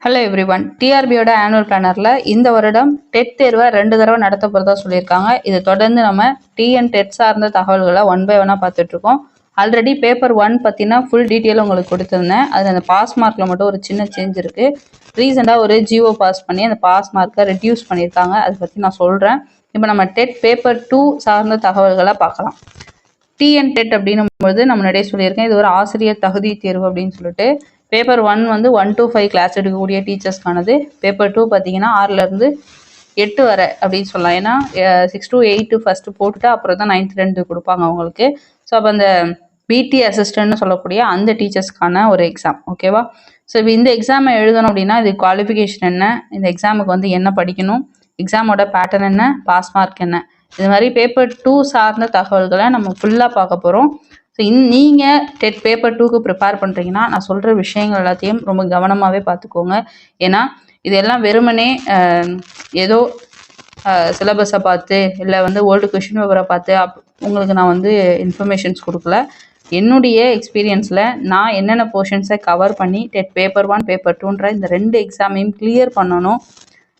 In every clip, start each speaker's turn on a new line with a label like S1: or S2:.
S1: Hello everyone. டிஆர்பியோட annual பிளானரில் இந்த வருடம் டெட் தேர்வை 2 தடவை நடத்த போகிறதா சொல்லியிருக்காங்க. இதை தொடர்ந்து நம்ம டிஎன் டெட் சார்ந்த தகவல்களை 1 by 1 பார்த்துட்ருக்கோம். ஆல்ரெடி பேப்பர் 1 பற்றினா ஃபுல் டீட்டெயில் உங்களுக்கு கொடுத்துருந்தேன். அதில் அந்த பாஸ் மார்க்கில் மட்டும் ஒரு சின்ன சேஞ்ச் இருக்குது. ரீசெண்டாக ஒரு ஜிஓ பாஸ் பண்ணி அந்த பாஸ் மார்க்கை ரெடியூஸ் பண்ணியிருக்காங்க. அதை பற்றி நான் சொல்கிறேன். இப்போ நம்ம டெட் பேப்பர் 2 சார்ந்த தகவல்களை பார்க்கலாம். டிஎன் டெட் அப்படின்னும்போது நம்ம முன்னாடியே சொல்லியிருக்கேன், இது ஒரு ஆசிரியர் தகுதி தேர்வு அப்படின்னு சொல்லிட்டு. பேப்பர் 1 வந்து 1 to 5 கிளாஸ் எடுக்கக்கூடிய டீச்சர்ஸ்க்கானது. பேப்பர் 2 பார்த்தீங்கன்னா 6லேருந்து 8 வரை அப்படின்னு சொல்லலாம். ஏன்னா 6 to 8 ஃபஸ்ட்டு போட்டுட்டு அப்புறம் தான் 9th 10th கொடுப்பாங்க அவங்களுக்கு. ஸோ அப்போ அந்த பிடி அசிஸ்டன்ட்னு சொல்லக்கூடிய அந்த டீச்சர்ஸ்க்கான ஒரு எக்ஸாம். ஓகேவா? ஸோ இப்போ இந்த எக்ஸாமை எழுதணும் அப்படின்னா இது குவாலிஃபிகேஷன் என்ன, இந்த எக்ஸாமுக்கு வந்து என்ன படிக்கணும், எக்ஸாமோட பேட்டர்ன் என்ன, பாஸ் மார்க் என்ன, இது மாதிரி பேப்பர் 2 சார்ந்த தகவல்களை நம்ம ஃபுல்லாக பார்க்க போகிறோம். ஸோ நீங்கள் டெட் பேப்பர் 2க்கு ப்ரிப்பேர் பண்ணுறீங்கன்னா நான் சொல்கிற விஷயங்கள் எல்லாத்தையும் ரொம்ப கவனமாகவே பார்த்துக்கோங்க. ஏன்னா இதெல்லாம் வெறுமனே ஏதோ சிலபஸை பார்த்து இல்லை வந்து ஓல்டு கொஷின் பேப்பரை பார்த்து உங்களுக்கு நான் வந்து இன்ஃபர்மேஷன்ஸ் கொடுக்கல. என்னுடைய எக்ஸ்பீரியன்ஸில் நான் என்னென்ன போர்ஷன்ஸை கவர் பண்ணி டெட் பேப்பர் 1 பேப்பர் 2ன்ற இந்த 2 எக்ஸாமையும் கிளியர் பண்ணணும்.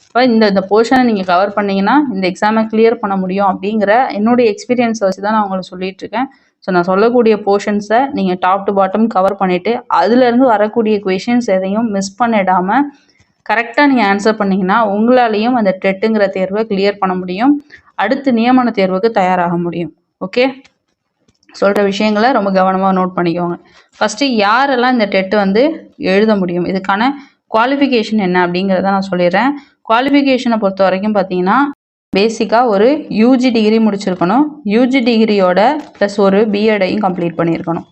S1: இப்போ இந்த போர்ஷனை நீங்கள் கவர் பண்ணிங்கன்னா இந்த எக்ஸாமை கிளியர் பண்ண முடியும் அப்படிங்கிற என்னுடைய எக்ஸ்பீரியன்ஸை வச்சு தான் நான் உங்களுக்கு சொல்லிகிட்ருக்கேன். ஸோ நான் சொல்லக்கூடிய போர்ஷன்ஸை நீங்கள் டாப் டு பாட்டம் கவர் பண்ணிவிட்டு அதுலேருந்து வரக்கூடிய கொஷின்ஸ் எதையும் மிஸ் பண்ணிடாமல் கரெக்டாக நீங்கள் ஆன்சர் பண்ணிங்கன்னா உங்களாலேயும் அந்த டெட்டுங்கிற தேர்வை கிளியர் பண்ண முடியும். அடுத்து நியமன தேர்வுக்கு தயாராக முடியும். ஓகே, சொல்கிற விஷயங்களை ரொம்ப கவனமாக நோட் பண்ணிக்கோங்க. ஃபஸ்ட்டு யாரெல்லாம் இந்த டெட்டு வந்து எழுத முடியும், இதுக்கான குவாலிஃபிகேஷன் என்ன அப்படிங்கிறத நான் சொல்லிடுறேன். குவாலிஃபிகேஷனை பொறுத்த வரைக்கும் பார்த்தீங்கன்னா பேசிக்காக ஒரு யூஜி டிகிரி முடிச்சிருக்கணும். யூஜி டிகிரியோட ப்ளஸ் ஒரு பிஎடையும் கம்ப்ளீட் பண்ணியிருக்கணும்.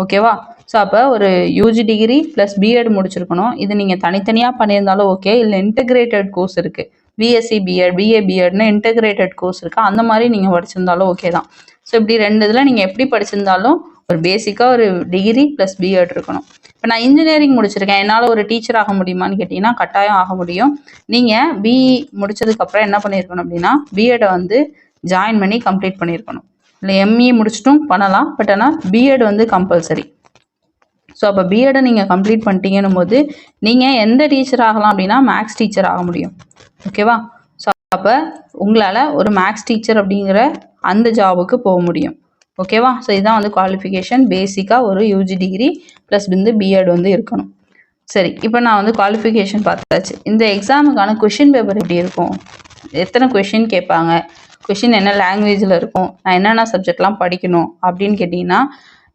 S1: ஓகேவா? ஸோ அப்போ ஒரு யூஜி டிகிரி ப்ளஸ் பிஎட் முடிச்சிருக்கணும். இது நீங்கள் தனித்தனியாக பண்ணியிருந்தாலும் ஓகே, இல்லை இன்டெகிரேட்டட் கோர்ஸ் இருக்குது, பிஎஸ்சி பிஎட் பிஏ பிஎட்னு இன்டெகிரேட்டட் கோர்ஸ் இருக்குது, அந்த மாதிரி நீங்கள் படிச்சிருந்தாலும் ஓகே தான். ஸோ இப்படி 2 இதில் நீங்கள் எப்படி படிச்சிருந்தாலும் ஒரு பேசிக்காக ஒரு டிகிரி ப்ளஸ் பிஎட் இருக்கணும். இப்போ நான் இன்ஜினியரிங் முடிச்சிருக்கேன், என்னால் ஒரு டீச்சர் ஆக முடியுமான்னு கேட்டிங்கன்னா கட்டாயம் ஆக முடியும். நீங்கள் பிஇ முடிச்சதுக்கப்புறம் என்ன பண்ணியிருக்கணும் அப்படின்னா பிஎடை வந்து ஜாயின் பண்ணி கம்ப்ளீட் பண்ணியிருக்கணும். இல்லை எம்இ முடிச்சிட்டும் பண்ணலாம், பட் ஆனால் பிஎட் வந்து கம்பல்சரி. ஸோ அப்போ பிஎடை நீங்கள் கம்ப்ளீட் பண்ணிட்டீங்கன்னும் போது நீங்கள் எந்த டீச்சர் ஆகலாம் அப்படின்னா மேக்ஸ் டீச்சர் ஆக முடியும். ஓகேவா? ஸோ அப்போ உங்களால் ஒரு மேக்ஸ் டீச்சர் அப்படிங்கிற அந்த ஜாபுக்கு போக முடியும். ஓகேவா? ஸோ இதுதான் வந்து குவாலிஃபிகேஷன். பேசிக்காக ஒரு யூஜி டிகிரி ப்ளஸ் வந்து பிஎட் வந்து இருக்கணும். சரி, இப்போ நான் வந்து குவாலிஃபிகேஷன் பார்த்தாச்சு. இந்த எக்ஸாமுக்கான கொஷின் பேப்பர் எப்படி இருக்கும், எத்தனை கொஷின் கேட்பாங்க, கொஷின் என்ன லாங்குவேஜில் இருக்கும், நான் என்னென்ன சப்ஜெக்ட்லாம் படிக்கணும் அப்படின்னு கேட்டிங்கன்னா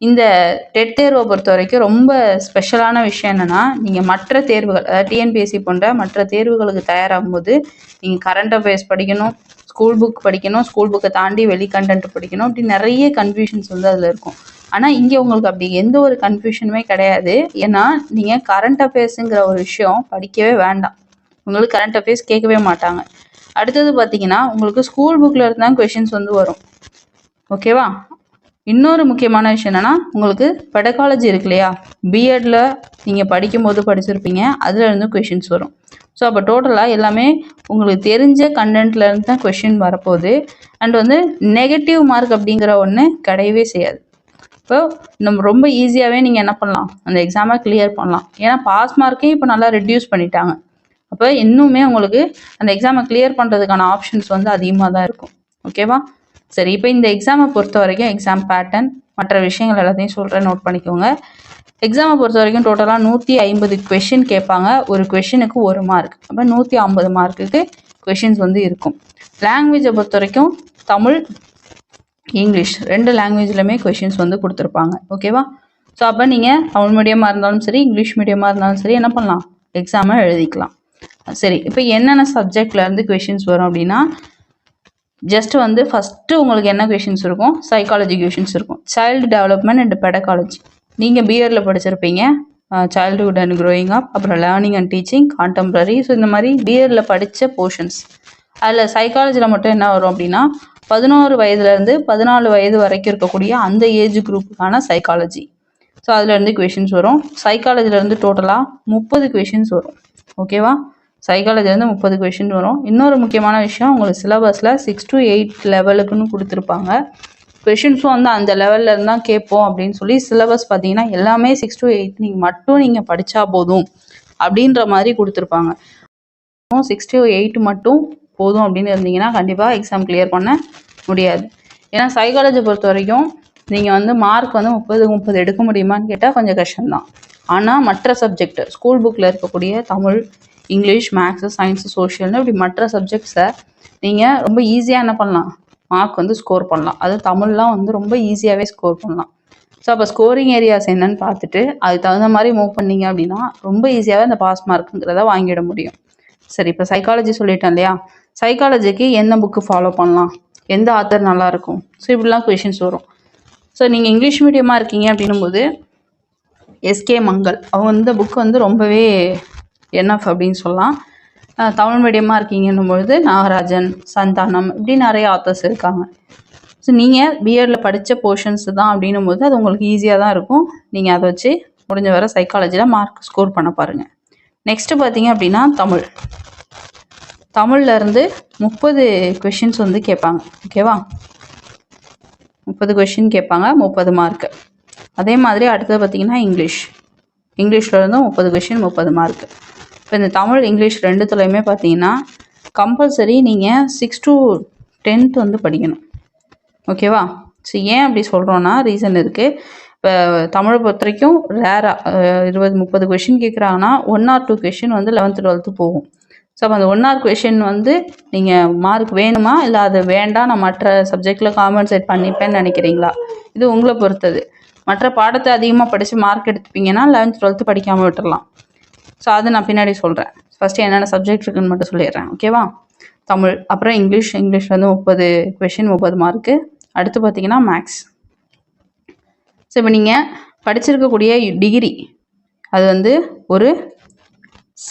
S1: இந்த டெட் தேர்வை பொறுத்த வரைக்கும் ரொம்ப ஸ்பெஷலான விஷயம் என்னென்னா நீங்கள் மற்ற தேர்வுகள், அதாவது டிஎன்பிஎஸ்சி போன்ற மற்ற தேர்வுகளுக்கு தயாராகும் போது நீங்கள் கரண்ட் அஃபேர்ஸ் படிக்கணும், ஸ்கூல் புக் படிக்கணும், ஸ்கூல் புக்கை தாண்டி வெளி கண்டென்ட் படிக்கணும், அப்படி நிறைய கன்ஃபியூஷன்ஸ் வந்து அதில் இருக்கும். ஆனால் இங்கே உங்களுக்கு அப்படி எந்த ஒரு கன்ஃபியூஷனுமே கிடையாது. ஏன்னா நீங்கள் கரண்ட் அஃபேர்ஸுங்கிற ஒரு விஷயம் படிக்கவே வேண்டாம், உங்களுக்கு கரண்ட் அஃபேர்ஸ் கேட்கவே மாட்டாங்க. அடுத்தது பார்த்தீங்கன்னா உங்களுக்கு ஸ்கூல் புக்கில் இருந்து தான் கொஷின்ஸ் வந்து வரும். ஓகேவா? இன்னொரு முக்கியமான விஷயம் என்னென்னா உங்களுக்கு பெடகாலஜி இருக்கு இல்லையா, பிஎட்டில் நீங்கள் படிக்கும்போது படிச்சிருப்பீங்க, அதுலேருந்து கொஷின்ஸ் வரும். ஸோ அப்போ டோட்டலாக எல்லாமே உங்களுக்கு தெரிஞ்ச கண்டென்ட்லேருந்து தான் கொஷின் வரப்போகுது. அண்ட் வந்து நெகட்டிவ் மார்க் அப்படிங்கிற ஒன்று கிடையவே செய்யாது. இப்போ நம்ம ரொம்ப ஈஸியாகவே நீங்கள் என்ன பண்ணலாம், அந்த எக்ஸாமை கிளியர் பண்ணலாம். ஏன்னா பாஸ் மார்க்கையும் இப்போ நல்லா ரெடியூஸ் பண்ணிட்டாங்க. அப்போ இன்னுமே உங்களுக்கு அந்த எக்ஸாமை கிளியர் பண்ணுறதுக்கான ஆப்ஷன்ஸ் வந்து அதிகமாக தான் இருக்கும். ஓகேவா? சரி, இப்போ இந்த எக்ஸாமை பொறுத்த வரைக்கும் எக்ஸாம் பேட்டர்ன் மற்ற விஷயங்கள் எல்லாத்தையும் சொல்கிறேன், நோட் பண்ணிக்கோங்க. எக்ஸாமை பொறுத்த வரைக்கும் டோட்டலாக 150 கொஷின் கேட்பாங்க. ஒரு கொஷினுக்கு 1 மார்க். அப்போ 150 மார்க்குக்கு கொஷின்ஸ் வந்து இருக்கும். லாங்குவேஜை பொறுத்த வரைக்கும் தமிழ், இங்கிலீஷ் 2 லாங்குவேஜ்லையுமே கொஷின்ஸ் வந்து கொடுத்துருப்பாங்க. ஓகேவா? ஸோ அப்போ நீங்கள் தமிழ் மீடியமாக இருந்தாலும் சரி, இங்கிலீஷ் மீடியமாக இருந்தாலும் சரி என்ன பண்ணலாம், எக்ஸாமை எழுதிக்கலாம். சரி, இப்போ என்னென்ன சப்ஜெக்ட்லேருந்து கொஷின்ஸ் வரும் அப்படின்னா ஜஸ்ட் வந்து ஃபஸ்ட்டு உங்களுக்கு என்ன கொஷின்ஸ் இருக்கும், சைக்காலஜி கொஷின்ஸ் இருக்கும், சைல்டு டெவலப்மெண்ட் அண்ட் பெடகாலஜி. நீங்கள் பிஎட்ல படிச்சிருப்பீங்க, சைல்டுஹுட் அண்ட் க்ரோயிங் அப், அப்புறம் learning and teaching, contemporary. So இந்த மாதிரி பிஎட்ல படித்த போர்ஷன்ஸ். அதில் சைக்காலஜியில் மட்டும் என்ன வரும் அப்படின்னா 11 வயதுலேருந்து 14 வயது வரைக்கும் இருக்கக்கூடிய அந்த ஏஜ் குரூப்புக்கான சைக்காலஜி. ஸோ அதுலேருந்து கொஷின்ஸ் வரும். சைக்காலஜிலேருந்து டோட்டலாக 30 கொஷின்ஸ் வரும். ஓகேவா? சைக்காலஜிலேருந்து 30 கொஷின் வரும். இன்னொரு முக்கியமான விஷயம், உங்களுக்கு சிலபஸில் 6 to 8 லெவலுக்குன்னு கொடுத்துருப்பாங்க. கொஷின்ஸும் வந்து அந்த லெவலில் இருந்து தான் கேட்போம் அப்படின்னு சொல்லி சிலபஸ் பார்த்தீங்கன்னா எல்லாமே 6 to 8 நீங்கள் படித்தா போதும் அப்படின்ற மாதிரி கொடுத்துருப்பாங்க. 6 to 8 மட்டும் போதும் அப்படின்னு இருந்தீங்கன்னா கண்டிப்பாக எக்ஸாம் கிளியர் பண்ண முடியாது. ஏன்னா சைக்காலஜி பொறுத்த வரைக்கும் நீங்கள் வந்து மார்க் வந்து 30 எடுக்க முடியுமான்னு கேட்டால் கொஞ்சம் கஷ்டம்தான். ஆனால் மற்ற சப்ஜெக்ட் ஸ்கூல் புக்கில் இருக்கக்கூடிய தமிழ், இங்கிலீஷ், மேக்ஸு, சயின்ஸு, சோஷியல்னு இப்படி மற்ற சப்ஜெக்ட்ஸை நீங்கள் ரொம்ப ஈஸியாக என்ன பண்ணலாம், மார்க் வந்து ஸ்கோர் பண்ணலாம். அது தமிழ்லாம் வந்து ரொம்ப ஈஸியாகவே ஸ்கோர் பண்ணலாம். ஸோ அப்போ ஸ்கோரிங் ஏரியாஸ் என்னன்னு பார்த்துட்டு அதுக்கு தகுந்த மாதிரி மூவ் பண்ணீங்க அப்படின்னா ரொம்ப ஈஸியாகவே அந்த பாஸ் மார்க்குங்கிறத வாங்கிட முடியும். சரி, இப்போ சைக்காலஜி சொல்லிட்டேன் இல்லையா, சைக்காலஜிக்கு என்ன புக்கு ஃபாலோ பண்ணலாம், எந்த ஆத்தர் நல்லாயிருக்கும், ஸோ இப்படிலாம் கொஷின்ஸ் வரும். ஸோ நீங்கள் இங்கிலீஷ் மீடியமாக இருக்கீங்க அப்படின்னும் போது எஸ்கே மங்கள் அவங்க இந்த புக் வந்து ரொம்பவே என்எஃப் அப்படின்னு சொல்லலாம். தமிழ் மீடியமாக இருக்கீங்கன்னும் பொழுது நாகராஜன், சந்தானம் இப்படி நிறைய ஆத்தர்ஸ் இருக்காங்க. ஸோ நீங்கள் பிஎட்டில் படித்த போர்ஷன்ஸ் தான் அப்படின்னும் போது அது உங்களுக்கு ஈஸியாக தான் இருக்கும். நீங்கள் அதை வச்சு முடிஞ்ச வர சைக்காலஜியில் மார்க் ஸ்கோர் பண்ண பாருங்கள். நெக்ஸ்ட்டு பார்த்தீங்க அப்படின்னா தமிழ்லேருந்து 30 கொஷின்ஸ் வந்து கேட்பாங்க. ஓகேவா, 30 கொஷின் கேட்பாங்க, 30 மார்க்கு. அதே மாதிரி அடுத்தது பார்த்தீங்கன்னா இங்கிலீஷ்லேருந்து 30 கொஷின், 30 மார்க்கு. இப்போ இந்த தமிழ், இங்கிலீஷ் ரெண்டுத்துலையுமே பார்த்தீங்கன்னா கம்பல்சரி நீங்கள் 6 to 10th வந்து படிக்கணும். ஓகேவா, ஸோ ஏன் அப்படி சொல்கிறோன்னா ரீசன் இருக்குது. இப்போ தமிழை பொறுத்த வரைக்கும் ரேராக 20-30 கொஷின் கேட்குறாங்கன்னா 1 or 2 கொஷின் வந்து 11th 12th போகும். ஸோ அப்போ அந்த 1 or 2 கொஷின் வந்து நீங்கள் மார்க் வேணுமா இல்லை அது வேண்டாம் நான் மற்ற சப்ஜெக்டில் காம்பன்சேட் பண்ணிப்பேன்னு நினைக்கிறீங்களா, இது உங்களை பொறுத்தது. மற்ற பாடத்தை அதிகமாக படித்து மார்க் எடுத்துப்பீங்கன்னா 11th 12th படிக்காமல் விட்டுடலாம். ஸோ அது நான் பின்னாடி சொல்கிறேன். ஃபஸ்ட்டு என்னென்ன சப்ஜெக்ட் இருக்குன்னு மட்டும் சொல்லிடுறேன். ஓகேவா, தமிழ், அப்புறம் இங்கிலீஷ்லேருந்து 30 கொஷின், 30 மார்க்கு. அடுத்து பார்த்தீங்கன்னா மேக்ஸ். ஸோ இப்போ நீங்கள் படிச்சிருக்கக்கூடிய டிகிரி அது வந்து ஒரு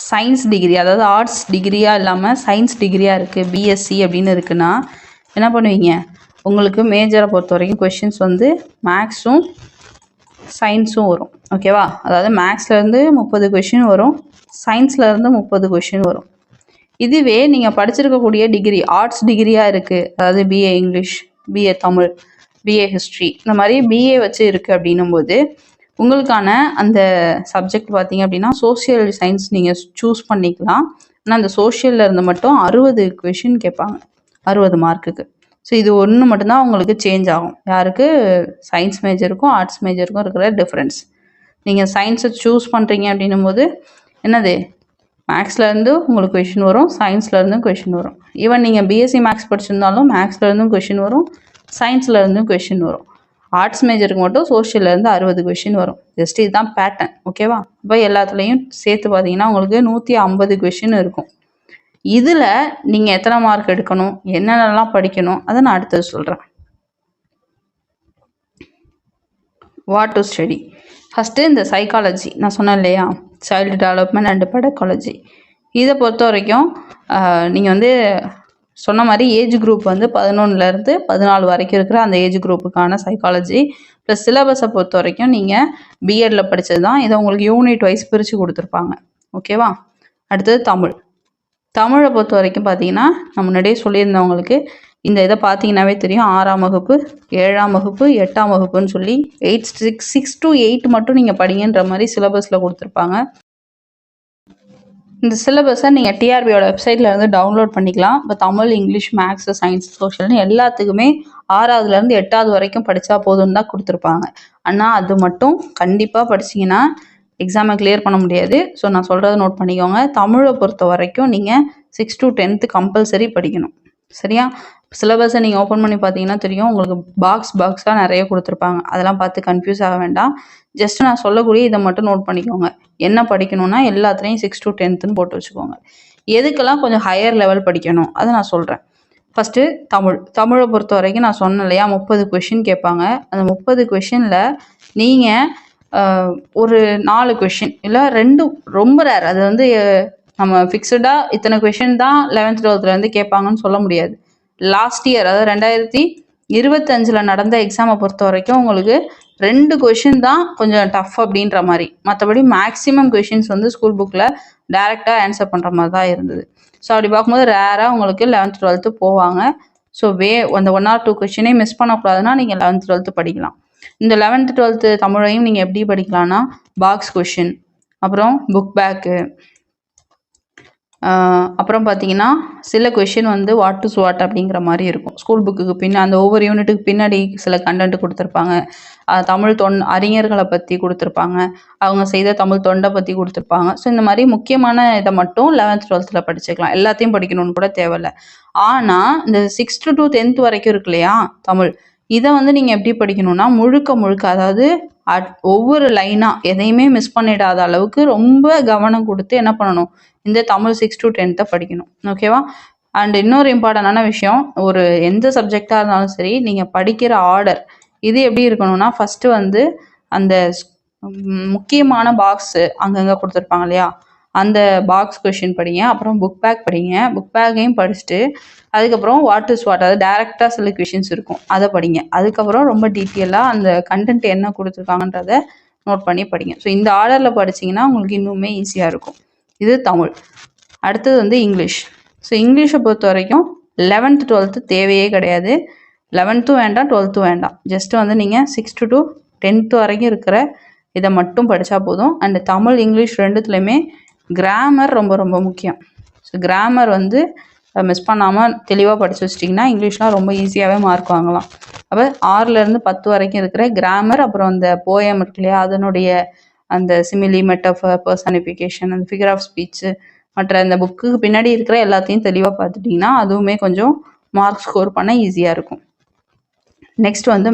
S1: சயின்ஸ் டிகிரி, அதாவது ஆர்ட்ஸ் டிகிரியாக இல்லாமல் சயின்ஸ் டிகிரியாக இருக்குது, பிஎஸ்சி அப்படின்னு இருக்குன்னா என்ன பண்ணுவீங்க, உங்களுக்கு மேஜரை பொறுத்த வரைக்கும் கொஷின்ஸ் வந்து மேக்ஸும் சயின்ஸும் வரும். ஓகேவா, அதாவது மேக்ஸ்லேருந்து 30 கொஷின் வரும், சயின்ஸ்லேருந்து 30 கொஷின் வரும். இதுவே நீங்கள் படிச்சிருக்கக்கூடிய டிகிரி ஆர்ட்ஸ் டிகிரியாக இருக்குது, அதாவது BA English, BA Tamil, BA history, இந்த மாதிரி பிஏ வச்சு இருக்குது அப்படின்னும் போது உங்களுக்கான அந்த சப்ஜெக்ட் பார்த்தீங்க அப்படின்னா சோஷியல் சயின்ஸ் நீங்கள் சூஸ் பண்ணிக்கலாம். ஆனால் அந்த சோஷியலில் இருந்து மட்டும் 60 கொஷின் கேட்பாங்க, 60 மார்க்குக்கு. ஸோ இது ஒன்று மட்டும்தான் உங்களுக்கு சேஞ்ச் ஆகும். யாருக்கு, சயின்ஸ் மேஜருக்கும் ஆர்ட்ஸ் மேஜருக்கும் இருக்கிற டிஃப்ரென்ஸ். நீங்கள் சயின்ஸை சூஸ் பண்ணுறீங்க அப்படின்னும் போது என்னது, மேக்ஸ்லேருந்து உங்களுக்கு கொஷின் வரும், சயின்ஸ்லேருந்தும் கொஷின் வரும். ஈவன் நீங்கள் பிஎஸ்சி மேக்ஸ் படிச்சிருந்தாலும் மேக்ஸ்லேருந்தும் கொஷின் வரும், சயின்ஸ்லேருந்தும் கொஷின் வரும். ஆர்ட்ஸ் மேஜருக்கு மட்டும் சோஷியல்லேருந்து 60 கொஷின் வரும். ஜஸ்ட் இதுதான் பேட்டர்ன். ஓகேவா, இப்போ எல்லாத்துலேயும் சேர்த்து பார்த்தீங்கன்னா உங்களுக்கு 150 கொஷின் இருக்கும். இதில் நீங்கள் எத்தனை மார்க் எடுக்கணும், என்னென்னலாம் படிக்கணும், அதை நான் அடுத்தது சொல்கிறேன். What to study. ஃபஸ்ட்டு இந்த சைக்காலஜி நான் சொன்னேன் இல்லையா, சைல்டு டெவலப்மெண்ட் அண்ட் பெடகாலஜி. இதை பொறுத்த வரைக்கும் நீங்கள் வந்து சொன்ன மாதிரி ஏஜ் குரூப் வந்து 11லேருந்து 14 வரைக்கும் இருக்கிற அந்த ஏஜ் குரூப்புக்கான சைக்காலஜி ப்ளஸ் சிலபஸை பொறுத்த வரைக்கும் நீங்கள் பிஎட்டில் படித்தது தான். இதை உங்களுக்கு யூனிட் வைஸ் பிரித்து கொடுத்துருப்பாங்க. ஓகேவா, அடுத்தது தமிழை பொறுத்த வரைக்கும் பார்த்தீங்கன்னா நான் முன்னாடியே சொல்லியிருந்தவங்களுக்கு இந்த இதை பார்த்தீங்கன்னாவே தெரியும். 6ஆம் வகுப்பு, 7ஆம் வகுப்பு, 8ஆம் வகுப்புன்னு சொல்லி 6 to 8 மட்டும் நீங்கள் படிங்கன்ற மாதிரி சிலபஸில் கொடுத்துருப்பாங்க. இந்த சிலபஸை நீங்கள் டிஆர்பியோட வெப்சைட்டில் இருந்து டவுன்லோட் பண்ணிக்கலாம். இப்போ தமிழ், இங்கிலீஷ், மேக்ஸு, சயின்ஸ், சோஷியல்னு எல்லாத்துக்குமே 6ஆவதுலேருந்து 8ஆவது வரைக்கும் படித்தா போதும்னு தான் கொடுத்துருப்பாங்க. ஆனால் அது மட்டும் கண்டிப்பாக படிச்சிங்கன்னா எக்ஸாமை கிளியர் பண்ண முடியாது. ஸோ நான் சொல்கிறத நோட் பண்ணிக்கோங்க. தமிழை பொறுத்த வரைக்கும் நீங்கள் 6 to 10th கம்பல்சரி படிக்கணும். சரியா, சிலபஸை நீங்கள் ஓப்பன் பண்ணி பார்த்தீங்கன்னா தெரியும், உங்களுக்கு பாக்ஸாக நிறைய கொடுத்துருப்பாங்க. அதெல்லாம் பார்த்து கன்ஃபியூஸ் ஆக வேண்டாம். ஜஸ்ட் நான் சொல்லக்கூடிய இதை மட்டும் நோட் பண்ணிக்கோங்க. என்ன படிக்கணும்னா எல்லாத்துலேயும் 6 to 10th போட்டு வச்சுக்கோங்க. எதுக்கெல்லாம் கொஞ்சம் ஹையர் லெவல் படிக்கணும் அதை நான் சொல்கிறேன். ஃபஸ்ட்டு தமிழை பொறுத்த வரைக்கும் நான் சொன்னேன் இல்லையா, 30 கொஷின் கேட்பாங்க. அந்த 30 கொஷினில் நீங்கள் ஒரு 4 கொஷின் இல்லை 2 ரொம்ப ரேர், அது வந்து நம்ம ஃபிக்ஸடாக இத்தனை கொஷின் தான் 11th 12th கேட்பாங்கன்னு சொல்ல முடியாது. லாஸ்ட் இயர் அதாவது 2025 நடந்த எக்ஸாமை பொறுத்த வரைக்கும் உங்களுக்கு 2 கொஷின் தான் கொஞ்சம் டஃப் அப்படின்ற மாதிரி. மற்றபடி மேக்ஸிமம் கொஷின்ஸ் வந்து ஸ்கூல் புக்கில் டைரெக்டாக ஆன்சர் பண்ணுற மாதிரி தான் இருந்தது. ஸோ அப்படி பார்க்கும்போது ரேராக உங்களுக்கு 11th 12th போவாங்க. ஸோ அந்த 1 or 2 கொஷினே மிஸ் பண்ணக்கூடாதுன்னா நீங்கள் 11th 12th படிக்கலாம். இந்த 11th 12th தமிழையும் நீங்கள் எப்படி படிக்கலாம்னா பாக்ஸ் கொஷின், அப்புறம் புக் பேக்கு, அப்புறம் பார்த்தீங்கன்னா சில கொஷின் வந்து வாட் டு வாட் அப்படிங்கிற மாதிரி இருக்கும். ஸ்கூல் புக்குக்கு அந்த ஒவ்வொரு யூனிட்டுக்கு பின்னாடி சில கண்டென்ட் கொடுத்துருப்பாங்க. தமிழ் அறிஞர்களை பற்றி கொடுத்துருப்பாங்க. அவங்க செய்த தமிழ் தொண்டை பற்றி கொடுத்துருப்பாங்க. ஸோ இந்த மாதிரி முக்கியமான இதை மட்டும் 11th 12th படிச்சுக்கலாம். எல்லாத்தையும் படிக்கணும்னு கூட தேவையில்லை. ஆனால் இந்த 6th to 10th வரைக்கும் இருக்கு இல்லையா தமிழ், இதை வந்து நீங்கள் எப்படி படிக்கணும்னா முழுக்க அதாவது ஒவ்வொரு லைனாக எதையுமே மிஸ் பண்ணிடாத அளவுக்கு ரொம்ப கவனம் கொடுத்து என்ன பண்ணணும், இந்த தமிழ் 6 to 10th படிக்கணும். ஓகேவா? அண்ட் இன்னொரு இம்பார்ட்டண்டான விஷயம், ஒரு எந்த சப்ஜெக்டாக இருந்தாலும் சரி நீங்கள் படிக்கிற ஆர்டர் இது எப்படி இருக்கணும்னா, ஃபஸ்ட்டு வந்து அந்த முக்கியமான பாக்ஸு அங்கங்கே கொடுத்துருப்பாங்க இல்லையா, அந்த பாக்ஸ் கொஷின் படிங்க. அப்புறம் புக் பேக் படிங்க. புக் பேக்கையும் படிச்சுட்டு அதுக்கப்புறம் வாட் இஸ் வாட், அதாவது டேரெக்டாக சில கொஷின்ஸ் இருக்கும், அதை படிங்க. அதுக்கப்புறம் ரொம்ப டீட்டெயிலாக அந்த கண்டென்ட் என்ன கொடுத்துருக்காங்கன்றதை நோட் பண்ணி படிங்க. ஸோ இந்த ஆர்டரில் படிச்சிங்கன்னா உங்களுக்கு இன்னுமே ஈஸியாக இருக்கும். இது தமிழ். அடுத்தது வந்து இங்கிலீஷ். ஸோ இங்கிலீஷை பொறுத்த வரைக்கும் 11th 12th தேவையே கிடையாது. 11th வேண்டாம், 12th வேண்டாம். ஜஸ்ட்டு வந்து நீங்கள் 6th to 10th வரைக்கும் இருக்கிற இதை மட்டும் படித்தா போதும். அண்டு தமிழ் இங்கிலீஷ் ரெண்டுத்துலேயுமே கிராமர் ரொம்ப ரொம்ப முக்கியம். ஸோ கிராமர் வந்து மிஸ் பண்ணாமல் தெளிவாக படித்து வச்சிட்டிங்கன்னா இங்கிலீஷ்லாம் ரொம்ப ஈஸியாகவே மார்க் வாங்கலாம். அப்போ 6லேருந்து 10 வரைக்கும் இருக்கிற கிராமர், அப்புறம் அந்த போயம் இருக்கு இல்லையா, அதனுடைய அந்த சிமிலி, மெட்டஃபர், பர்சனிஃபிகேஷன், அந்த ஃபிகர் ஆஃப் ஸ்பீச்சு, மற்ற அந்த புக்குக்கு பின்னாடி இருக்கிற எல்லாத்தையும் தெளிவாக பார்த்துட்டிங்கன்னா அதுவுமே கொஞ்சம் மார்க் ஸ்கோர் பண்ண ஈஸியாக இருக்கும். நெக்ஸ்ட் வந்து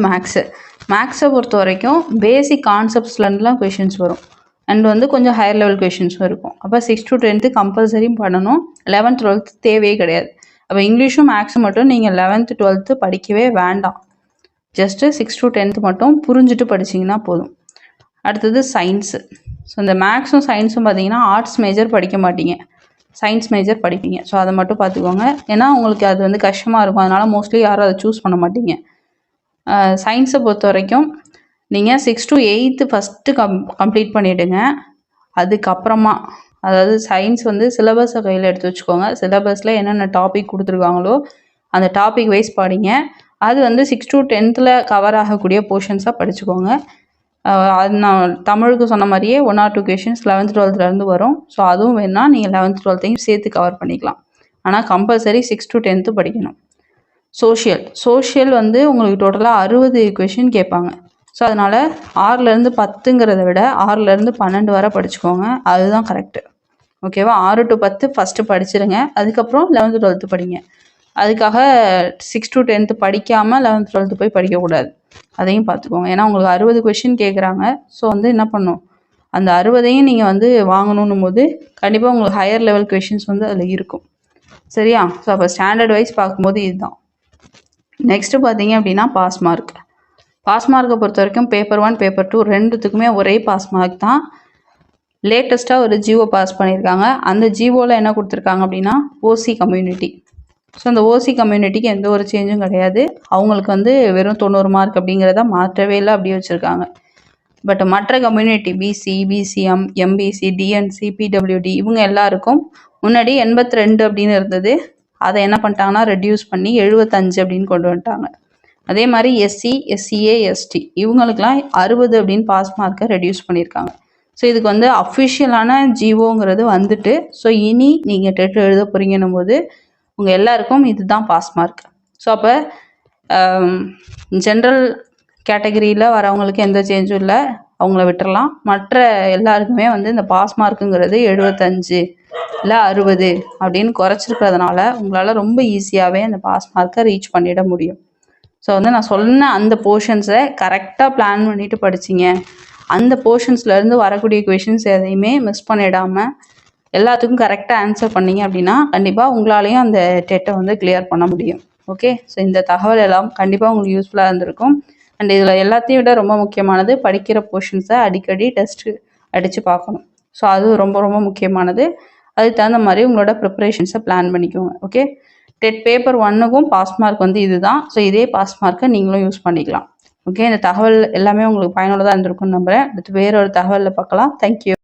S1: மேக்ஸை பொறுத்த வரைக்கும் பேசிக் கான்செப்ட்ஸ்லேருந்துலாம் கொஷின்ஸ் வரும். அண்ட் வந்து கொஞ்சம் ஹையர் லெவல் கொஷின்ஸும் இருக்கும். அப்போ 6th to 10th கம்பல்சரியும் பண்ணணும். 11th 12th தேவையே கிடையாது. அப்போ இங்கிலீஷும் மேக்ஸும் மட்டும் நீங்கள் 11th 12th படிக்கவே வேண்டாம். ஜஸ்ட்டு 6th to 10th மட்டும் புரிஞ்சுட்டு படிச்சிங்கன்னா போதும். அடுத்தது சயின்ஸு. ஸோ இந்த மேக்ஸும் சயின்ஸும் பார்த்தீங்கன்னா ஆர்ட்ஸ் மேஜர் படிக்க மாட்டீங்க, சயின்ஸ் மேஜர் படிப்பீங்க. ஸோ அதை மட்டும் பார்த்துக்கோங்க. ஏன்னா உங்களுக்கு அது வந்து கஷ்டமாக இருக்கும். அதனால் மோஸ்ட்லி யாரும் அதை சூஸ் பண்ண மாட்டீங்க. சயின்ஸை பொறுத்த வரைக்கும் நீங்கள் 6th to 8th first complete பண்ணிவிடுங்க. அதுக்கப்புறமா அதாவது சயின்ஸ் வந்து சிலபஸை கையில் எடுத்து வச்சுக்கோங்க. சிலபஸில் என்னென்ன டாபிக் கொடுத்துருக்காங்களோ அந்த டாபிக் வைஸ் படிங்க. அது வந்து 6th to 10th கவர் ஆகக்கூடிய போர்ஷன்ஸாக படிச்சுக்கோங்க. அது நான் தமிழுக்கு சொன்ன மாதிரியே 1 or 2 கொஷின்ஸ் 11th 12th வரும். ஸோ அதுவும் வேணால் நீங்கள் 11th 12th சேர்த்து கவர் பண்ணிக்கலாம். ஆனால் கம்பல்சரி 6th to 10th படிக்கணும். சோஷியல் வந்து உங்களுக்கு டோட்டலாக 60 கொஷின் கேட்பாங்க. ஸோ அதனால் 6லேருந்து 10ங்கிறத விட 6லேருந்து 12 வரை படிச்சுக்கோங்க. அதுதான் கரெக்டு. ஓகேவா? 6 to 10 ஃபஸ்ட்டு படிச்சிருங்க. அதுக்கப்புறம் 11th 12th படிங்க. அதுக்காக 6th to 10th படிக்காமல் 11th 12th போய் படிக்கக்கூடாது. அதையும் பார்த்துக்கோங்க. ஏன்னா உங்களுக்கு 60 கொஷின் கேட்குறாங்க. ஸோ வந்து என்ன பண்ணும், அந்த 60ஐயும் நீங்கள் வந்து வாங்கணும் போது கண்டிப்பாக உங்களுக்கு ஹையர் லெவல் கொஷின்ஸ் வந்து அதில் இருக்கும். சரியா? ஸோ அப்போ ஸ்டாண்டர்ட் வைஸ் பார்க்கும்போது இதுதான். நெக்ஸ்ட்டு பார்த்தீங்க அப்படின்னா பாஸ் மார்க்கை பொறுத்த வரைக்கும் பேப்பர் 1 பேப்பர் 2 ரெண்டுத்துக்குமே ஒரே பாஸ் மார்க் தான். லேட்டஸ்ட்டாக ஒரு ஜிஓ பாஸ் பண்ணியிருக்காங்க. அந்த ஜிஓவில் என்ன கொடுத்துருக்காங்க அப்படின்னா ஓசி கம்யூனிட்டி. ஸோ அந்த ஓசி கம்யூனிட்டிக்கு எந்த ஒரு சேஞ்சும் கிடையாது. அவங்களுக்கு வந்து வெறும் 90 மார்க் அப்படிங்கிறத மாற்றவே இல்லை, அப்படியே வச்சுருக்காங்க. பட் மற்ற community BC, BCM, MBC, DNC, PWD இவங்க எல்லாருக்கும் முன்னாடி 82 அப்படின்னு இருந்தது. அதை என்ன பண்ணிட்டாங்கன்னா ரெடியூஸ் பண்ணி 75 அப்படின்னு கொண்டு வந்துட்டாங்க. அதே மாதிரி எஸ்சி, எஸ்சிஏ, எஸ்டி இவங்களுக்கெல்லாம் 60 அப்படின்னு பாஸ் மார்க்கை ரெடியூஸ் பண்ணியிருக்காங்க. ஸோ இதுக்கு வந்து அஃபிஷியலான ஜிஓங்கிறது வந்துட்டு, ஸோ இனி நீங்கள் டெட் எழுத போகிறீங்கன்னும் போது உங்கள் எல்லாருக்கும் இதுதான் பாஸ் மார்க். ஸோ அப்போ ஜென்ரல் கேட்டகரியில் வரவங்களுக்கு எந்த சேஞ்சும் இல்லை, அவங்கள விட்டுறலாம். மற்ற எல்லாருக்குமே வந்து இந்த பாஸ் மார்க்குங்கிறது 75 இல்லை 60 அப்படின்னு குறைச்சிருக்கிறதுனால உங்களால் ரொம்ப ஈஸியாகவே அந்த பாஸ் மார்க்கை ரீச் பண்ணிட முடியும். ஸோ வந்து நான் சொன்ன அந்த போர்ஷன்ஸை கரெக்டாக பிளான் பண்ணிவிட்டு படிச்சிங்க, அந்த போர்ஷன்ஸ்லேருந்து வரக்கூடிய கொஷின்ஸ் எதையுமே மிஸ் பண்ணிடாமல் எல்லாத்துக்கும் கரெக்டாக ஆன்சர் பண்ணிங்க அப்படின்னா கண்டிப்பாக உங்களாலேயும் அந்த டெட்டை வந்து கிளியர் பண்ண முடியும். ஓகே, ஸோ இந்த தகவல் எல்லாம் கண்டிப்பாக உங்களுக்கு யூஸ்ஃபுல்லாக இருந்திருக்கும். அண்ட் இதில் எல்லாத்தையும் விட ரொம்ப முக்கியமானது படிக்கிற போர்ஷன்ஸை அடிக்கடி டெஸ்ட்டு அடித்து பார்க்கணும். ஸோ அது ரொம்ப ரொம்ப முக்கியமானது. அதுக்கு தகுந்த மாதிரி உங்களோட ப்ரிப்பரேஷன்ஸை பிளான் பண்ணிக்கோங்க. ஓகே, டெட் பேப்பர் 1க்கும் பாஸ் மார்க் வந்து இதுதான். ஸோ இதே பாஸ் மார்க்கை நீங்களும் யூஸ் பண்ணிக்கலாம். ஓகே, இந்த தகவல் எல்லாமே உங்களுக்கு பயனுள்ளதாக இருந்திருக்கும்னு நம்புகிறேன். அடுத்து வேற ஒரு தகவலில் பார்க்கலாம். தேங்க்யூ.